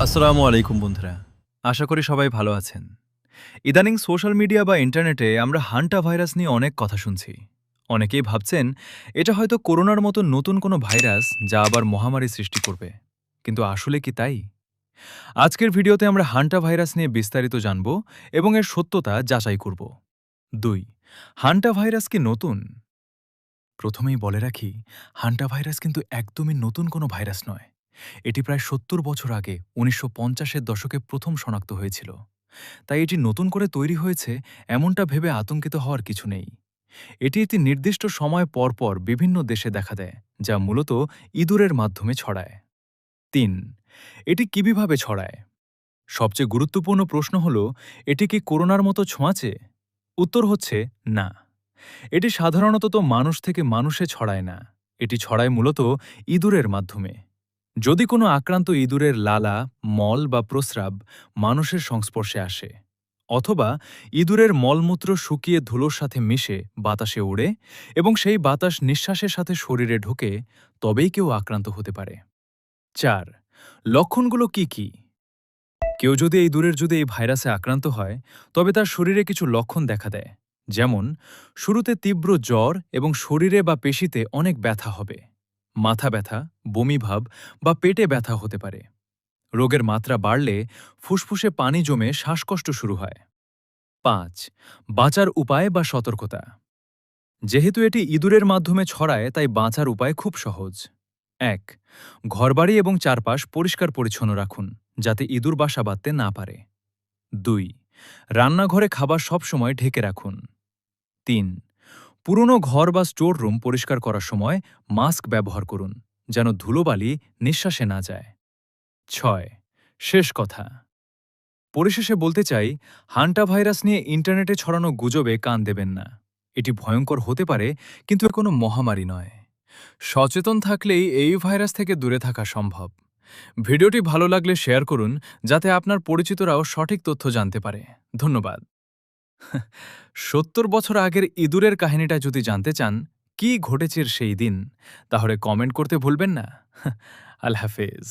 আসসালামু আলাইকুম বন্ধুরা। আশা করি সবাই ভালো আছেন। ইদানিং সোশ্যাল মিডিয়া বা ইন্টারনেটে আমরা হান্টা ভাইরাস নিয়ে অনেক কথা শুনছি। অনেকেই ভাবছেন এটা হয়তো করোনার মতো নতুন কোনো ভাইরাস যা আবার মহামারী সৃষ্টি করবে। কিন্তু আসলে কি তাই? আজকের ভিডিওতে আমরা হান্টা ভাইরাস নিয়ে বিস্তারিত জানব এবং এর সত্যতা যাচাই করব। ২. হান্টা ভাইরাস কি নতুন? প্রথমেই বলে রাখি, হান্টা ভাইরাস কিন্তু একদমই নতুন কোনো ভাইরাস নয়। এটি প্রায় ৭০ বছর আগে ১৯৫০-এর দশকে প্রথম শনাক্ত হয়েছিল। তাই এটি নতুন করে তৈরি হয়েছে এমনটা ভেবে আতঙ্কিত হওয়ার কিছু নেই। এটি একটি নির্দিষ্ট সময় পর পর বিভিন্ন দেশে দেখা দেয়, যা মূলত ইঁদুরের মাধ্যমে ছড়ায়। ৩. এটি কিভাবে ছড়ায়? সবচেয়ে গুরুত্বপূর্ণ প্রশ্ন হল, এটি কি করোনার মতো ছোঁয়াচে? উত্তর হচ্ছে না। এটি সাধারণত মানুষ থেকে মানুষে ছড়ায় না। এটি ছড়ায় মূলত ইঁদুরের মাধ্যমে। যদি কোনো আক্রান্ত ইঁদুরের লালা, মল বা প্রস্রাব মানুষের সংস্পর্শে আসে, অথবা ইঁদুরের মলমূত্র শুকিয়ে ধুলোর সাথে মিশে বাতাসে ওড়ে এবং সেই বাতাস নিঃশ্বাসের সাথে শরীরে ঢোকে, তবেই কেউ আক্রান্ত হতে পারে। ৪. লক্ষণগুলো কি কি? কেউ যদি এই ভাইরাসে আক্রান্ত হয়, তবে তার শরীরে কিছু লক্ষণ দেখা দেয়। যেমন, শুরুতে তীব্র জ্বর এবং শরীরে বা পেশিতে অনেক ব্যথা হবে। মাথা ব্যথা, বমিভাব বা পেটে ব্যথা হতে পারে। রোগের মাত্রা বাড়লে ফুসফুসে পানি জমে শ্বাসকষ্ট শুরু হয়। ৫. বাঁচার উপায় বা সতর্কতা। যেহেতু এটি ইঁদুরের মাধ্যমে ছড়ায়, তাই বাঁচার উপায় খুব সহজ। ১. ঘরবাড়ি এবং চারপাশ পরিষ্কার পরিচ্ছন্ন রাখুন, যাতে ইঁদুর বাসা বাঁধতে না পারে। ২. রান্নাঘরে খাবার সবসময় ঢেকে রাখুন। ৩. পুরনো ঘর বা স্টোর রুম পরিষ্কার করার সময় মাস্ক ব্যবহার করুন, যেন ধুলোবালি নিঃশ্বাসে না যায়। ৬. শেষ কথা, পরিশেষে বলতে চাই, হান্টা ভাইরাস নিয়ে ইন্টারনেটে ছড়ানো গুজবে কান দেবেন না। এটি ভয়ঙ্কর হতে পারে, কিন্তু এ কোনো মহামারী নয়। সচেতন থাকলেই এই ভাইরাস থেকে দূরে থাকা সম্ভব। ভিডিওটি ভালো লাগলে শেয়ার করুন, যাতে আপনার পরিচিতরাও সঠিক তথ্য জানতে পারে। ধন্যবাদ। ৭০ বছর আগের ইঁদুরের কাহিনীটা যদি জানতে চান, কি ঘটেছে সেই দিন, তাহলে কমেন্ট করতে ভুলবেন না। আল্লাহ হাফেজ।